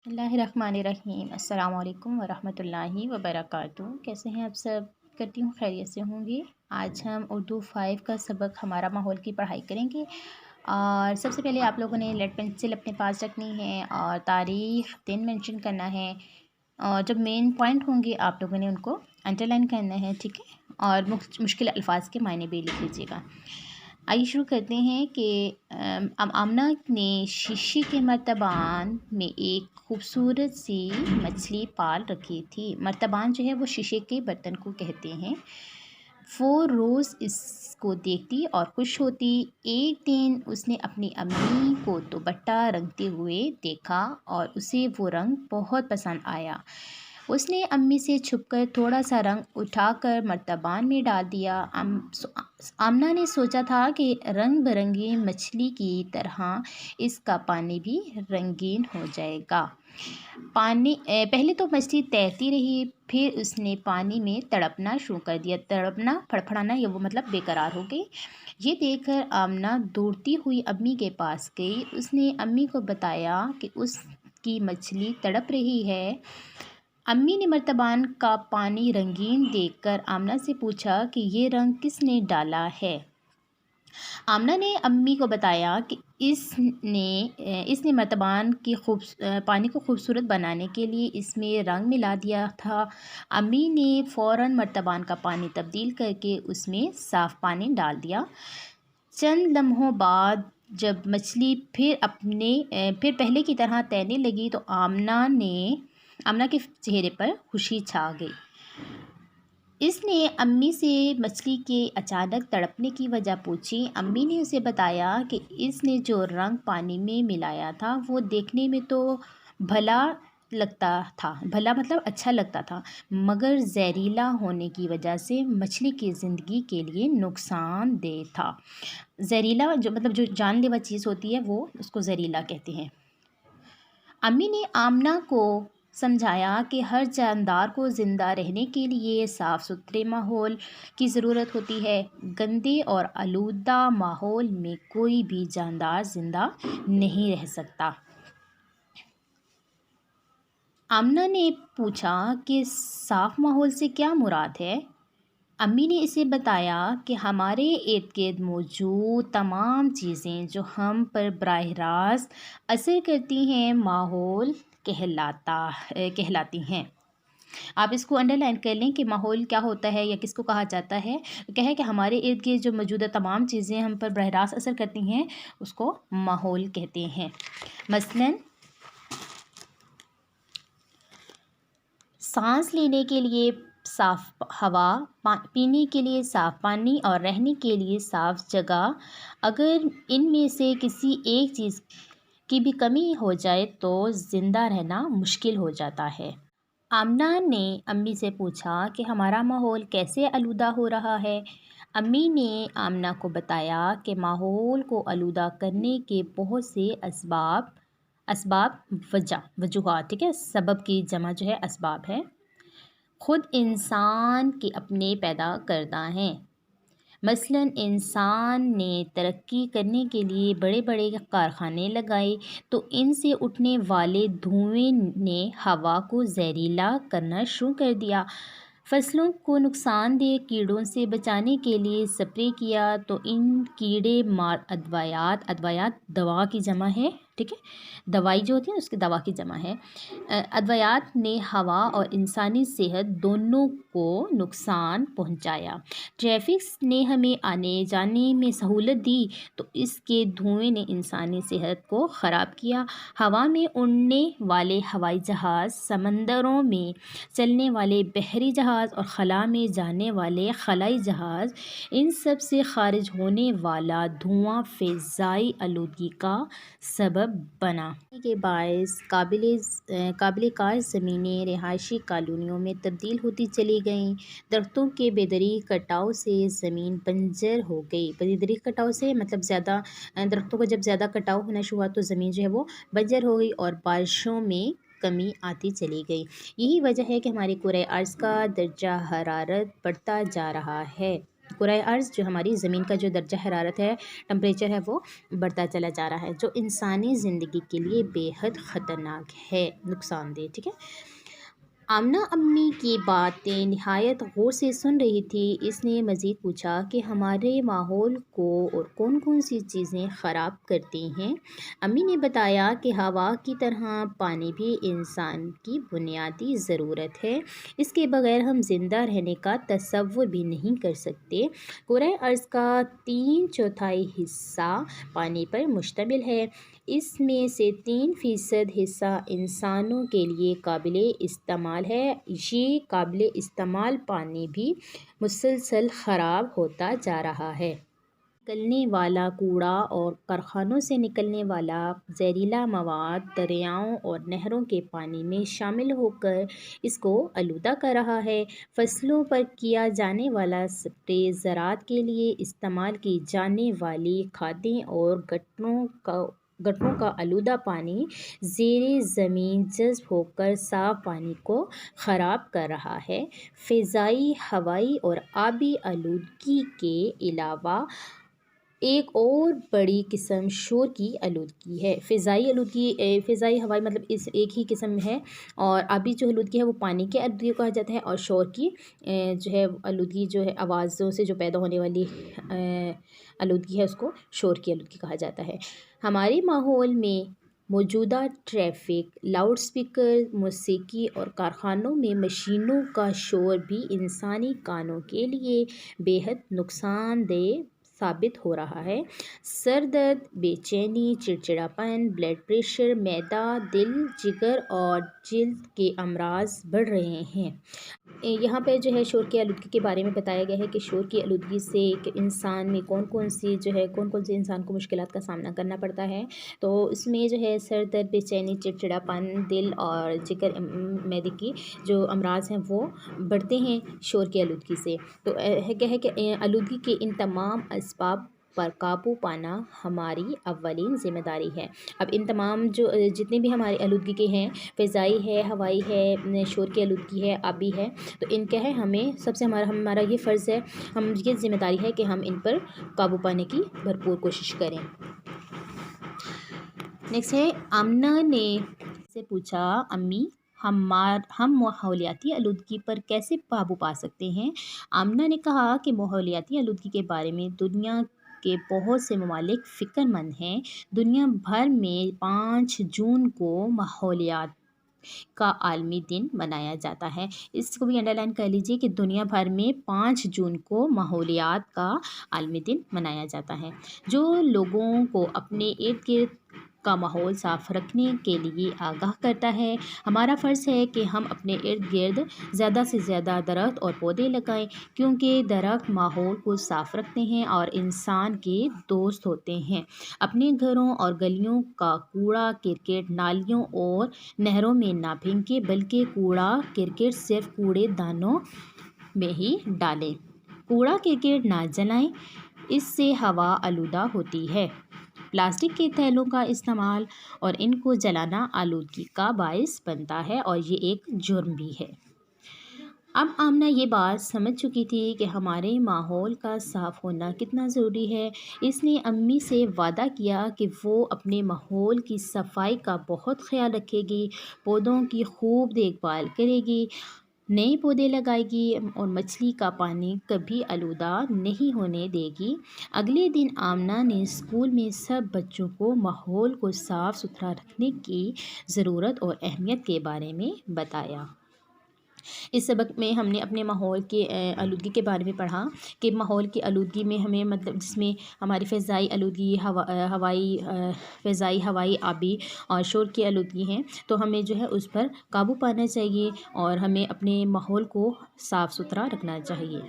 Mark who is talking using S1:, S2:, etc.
S1: اللہ الرحمن الرحیم۔ السلام علیکم ورحمۃ اللہ وبرکاتہ۔ کیسے ہیں آپ سب؟ کرتی ہوں خیریت سے ہوں گی۔ آج ہم اردو 5 کا سبق ہمارا ماحول کی پڑھائی کریں گے، اور سب سے پہلے آپ لوگوں نے لیڈ پنسل اپنے پاس رکھنی ہے اور تاریخ دن مینشن کرنا ہے، اور جب مین پوائنٹ ہوں گے آپ لوگوں نے ان کو انڈر لائن کرنا ہے، ٹھیک ہے؟ اور مشکل الفاظ کے معنی بھی لکھ لیجیے گا۔ آئیے شروع کرتے ہیں کہ آمنہ نے شیشے کے مرتبان میں ایک خوبصورت سی مچھلی پال رکھی تھی۔ مرتبان جو ہے وہ شیشے کے برتن کو کہتے ہیں۔ وہ روز اس کو دیکھتی اور خوش ہوتی۔ ایک دن اس نے اپنی امی کو دوپٹہ رنگتے ہوئے دیکھا اور اسے وہ رنگ بہت پسند آیا۔ اس نے امی سے چھپ کر تھوڑا سا رنگ اٹھا کر مرتبان میں ڈال دیا۔ آمنہ نے سوچا تھا کہ رنگ برنگی مچھلی کی طرح اس کا پانی بھی رنگین ہو جائے گا۔ پہلے تو مچھلی تیرتی رہی، پھر اس نے پانی میں تڑپنا شروع کر دیا۔ تڑپنا، پھڑپھڑانا، یہ وہ مطلب بے قرار ہو گئی۔ یہ دیکھ کر آمنہ دوڑتی ہوئی امی کے پاس گئی۔ اس نے امی کو بتایا کہ اس کی مچھلی تڑپ رہی ہے۔ امی نے مرتبان کا پانی رنگین دیکھ کر آمنہ سے پوچھا کہ یہ رنگ کس نے ڈالا ہے؟ آمنہ نے امی کو بتایا کہ اس نے مرتبان کی پانی کو خوبصورت بنانے کے لیے اس میں رنگ ملا دیا تھا۔ امی نے فوراً مرتبان کا پانی تبدیل کر کے اس میں صاف پانی ڈال دیا۔ چند لمحوں بعد جب مچھلی پھر پہلے کی طرح تیرنے لگی تو آمنہ کے چہرے پر خوشی چھا گئی۔ اس نے امی سے مچھلی کے اچانک تڑپنے کی وجہ پوچھی۔ امی نے اسے بتایا کہ اس نے جو رنگ پانی میں ملایا تھا وہ دیکھنے میں تو بھلا مطلب اچھا لگتا تھا، مگر زہریلا ہونے کی وجہ سے مچھلی کی زندگی کے لیے نقصان دہ تھا۔ زہریلا جو جان لیوا چیز ہوتی ہے وہ اس کو زہریلا کہتے ہیں۔ امی نے آمنہ کو سمجھایا کہ ہر جاندار کو زندہ رہنے کے لیے صاف ستھرے ماحول کی ضرورت ہوتی ہے۔ گندے اور آلودہ ماحول میں کوئی بھی جاندار زندہ نہیں رہ سکتا۔ آمنہ نے پوچھا کہ صاف ماحول سے کیا مراد ہے؟ امی نے اسے بتایا کہ ہمارے ارد گرد موجود تمام چیزیں جو ہم پر براہ راست اثر کرتی ہیں ماحول کہلاتی ہیں۔ آپ اس کو انڈر لائن کر لیں کہ ماحول کیا ہوتا ہے یا کس کو کہا جاتا ہے۔ کہے کہ ہمارے ارد گرد جو موجودہ تمام چیزیں ہم پر براہ راست اثر کرتی ہیں اس کو ماحول کہتے ہیں۔ مثلاً سانس لینے کے لیے صاف ہوا، پینے کے لیے صاف پانی اور رہنے کے لیے صاف جگہ۔ اگر ان میں سے کسی ایک چیز کی بھی کمی ہو جائے تو زندہ رہنا مشکل ہو جاتا ہے۔ آمنہ نے امی سے پوچھا کہ ہمارا ماحول کیسے آلودہ ہو رہا ہے؟ امی نے آمنہ کو بتایا کہ ماحول کو آلودہ کرنے کے بہت سے وجوہات، ٹھیک ہے؟ سبب کی جمع جو ہے اسباب ہے، خود انسان کے اپنے پیدا کردہ ہیں۔ مثلاً انسان نے ترقی کرنے کے لیے بڑے بڑے کارخانے لگائے تو ان سے اٹھنے والے دھوئیں نے ہوا کو زہریلا کرنا شروع کر دیا۔ فصلوں کو نقصان دہ کیڑوں سے بچانے کے لیے سپرے کیا تو ان کیڑے مار ادویات دوا کی جمع ہے، ٹھیک ہے؟ دوائی جو ہوتی ہے اس کی دوا کی جمع ہے۔ ادویات نے ہوا اور انسانی صحت دونوں کو نقصان پہنچایا۔ ٹریفک نے ہمیں آنے جانے میں سہولت دی تو اس کے دھوئیں نے انسانی صحت کو خراب کیا۔ ہوا میں اڑنے والے ہوائی جہاز، سمندروں میں چلنے والے بحری جہاز اور خلا میں جانے والے خلائی جہاز، ان سب سے خارج ہونے والا دھواں فضائی آلودگی کا سبب بنا۔ کے باعث قابل کاشت زمینیں رہائشی کالونیوں میں تبدیل ہوتی چلی گئیں۔ درختوں کے بے دریغ کٹاؤ سے زمین بنجر ہو گئی۔ بے دریغ کٹاؤ سے مطلب زیادہ درختوں کا جب زیادہ کٹاؤ ہونا شروع ہوا تو زمین جو ہے وہ بنجر ہو گئی اور بارشوں میں کمی آتی چلی گئی۔ یہی وجہ ہے کہ ہمارے کرۂ ارض کا درجہ حرارت بڑھتا جا رہا ہے۔ کرۂ ارض جو ہماری زمین کا جو درجہ حرارت ہے، ٹمپریچر ہے، وہ بڑھتا چلا جا رہا ہے، جو انسانی زندگی کے لیے بے حد خطرناک ہے، نقصان دہ، ٹھیک ہے۔ آمنہ امی کی باتیں نہایت غور سے سن رہی تھی۔ اس نے مزید پوچھا کہ ہمارے ماحول کو اور کون کون سی چیزیں خراب کرتی ہیں۔ امی نے بتایا کہ ہوا کی طرح پانی بھی انسان کی بنیادی ضرورت ہے، اس کے بغیر ہم زندہ رہنے کا تصور بھی نہیں کر سکتے۔ کرۂ ارض کا 3/4 حصہ پانی پر مشتمل ہے، اس میں سے 3% حصہ انسانوں کے لیے قابل استعمال ہے۔ یہ قابل استعمال پانی بھی مسلسل خراب ہوتا جا رہا ہے۔ نکلنے والا کوڑا اور کارخانوں سے نکلنے والا زہریلا مواد دریاؤں اور نہروں کے پانی میں شامل ہو کر اس کو آلودہ کر رہا ہے۔ فصلوں پر کیا جانے والا اسپرے، زراعت کے لیے استعمال کی جانے والی کھادیں اور گٹروں کا آلودہ پانی زیر زمین جذب ہو کر صاف پانی کو خراب کر رہا ہے۔ فضائی، ہوائی اور آبی آلودگی کے علاوہ ایک اور بڑی قسم شور کی آلودگی ہے۔ فضائی آلودگی، فضائی ہوائی مطلب اس ایک ہی قسم ہے، اور آبی جو آلودگی ہے وہ پانی کے آلودگی کو کہا جاتا ہے، اور شور کی جو ہے آلودگی جو ہے آوازوں سے جو پیدا ہونے والی آلودگی ہے اس کو شور کی آلودگی کہا جاتا ہے۔ ہمارے ماحول میں موجودہ ٹریفک، لاؤڈ اسپیکر، موسیقی اور کارخانوں میں مشینوں کا شور بھی انسانی کانوں کے لیے بے حد نقصان دہ ثابت ہو رہا ہے۔ سر درد، بے چینی، چڑچڑاپن، بلڈ پریشر، معدہ، دل، جگر اور جلد کے امراض بڑھ رہے ہیں۔ یہاں پہ جو ہے شور کی آلودگی کے بارے میں بتایا گیا ہے کہ شور کی آلودگی سے کہ انسان میں کون کون سی انسان کو مشکلات کا سامنا کرنا پڑتا ہے۔ تو اس میں جو ہے سر درد، بے چینی، چڑچڑاپن، دل اور جگر، معدے کی جو امراض ہیں وہ بڑھتے ہیں شور کی آلودگی سے۔ تو کیا ہے کہ آلودگی کے ان تمام اسباب پر قابو پانا ہماری اولین ذمہ داری ہے۔ اب ان تمام جو جتنے بھی ہمارے آلودگی کے ہیں، فضائی ہے، ہوائی ہے، شور کی آلودگی ہے، آبی ہے، تو ان کیا ہے ہمیں سب سے ہمارا یہ فرض ہے، یہ ذمہ داری ہے کہ ہم ان پر قابو پانے کی بھرپور کوشش کریں۔ نیکسٹ ہے، آمنہ نے سے پوچھا، امی ہم ماحولیاتی آلودگی پر کیسے قابو پا سکتے ہیں؟ آمنہ نے کہا کہ ماحولیاتی آلودگی کے بارے میں دنیا کے بہت سے ممالک فکر مند ہیں۔ دنیا بھر میں 5 جون کو ماحولیات کا عالمی دن منایا جاتا ہے۔ اس کو بھی انڈر لائن کر لیجیے کہ دنیا بھر میں 5 جون کو ماحولیات کا عالمی دن منایا جاتا ہے، جو لوگوں کو اپنے ارد گرد کا ماحول صاف رکھنے کے لیے آگاہ کرتا ہے۔ ہمارا فرض ہے کہ ہم اپنے ارد گرد زیادہ سے زیادہ درخت اور پودے لگائیں، کیونکہ درخت ماحول کو صاف رکھتے ہیں اور انسان کے دوست ہوتے ہیں۔ اپنے گھروں اور گلیوں کا کوڑا کرکٹ نالیوں اور نہروں میں نہ پھینکیں، بلکہ کوڑا کرکٹ صرف کوڑے دانوں میں ہی ڈالیں۔ کوڑا کرکٹ نہ جلائیں، اس سے ہوا آلودہ ہوتی ہے۔ پلاسٹک کے تھیلوں کا استعمال اور ان کو جلانا آلودگی کا باعث بنتا ہے، اور یہ ایک جرم بھی ہے۔ اب آمنہ یہ بات سمجھ چکی تھی کہ ہمارے ماحول کا صاف ہونا کتنا ضروری ہے۔ اس نے امی سے وعدہ کیا کہ وہ اپنے ماحول کی صفائی کا بہت خیال رکھے گی، پودوں کی خوب دیکھ بھال کرے گی، نئے پودے لگائے گی اور مچھلی کا پانی کبھی آلودہ نہیں ہونے دے گی۔ اگلے دن آمنہ نے اسکول میں سب بچوں کو ماحول کو صاف ستھرا رکھنے کی ضرورت اور اہمیت کے بارے میں بتایا۔ اس سبق میں ہم نے اپنے ماحول کے آلودگی کے بارے میں پڑھا کہ ماحول کی آلودگی میں ہمیں مطلب جس میں ہماری فضائی آلودگی، فضائی، ہوائی، آبی اور شور کی آلودگی ہیں، تو ہمیں جو ہے اس پر قابو پانا چاہیے اور ہمیں اپنے ماحول کو صاف ستھرا رکھنا چاہیے۔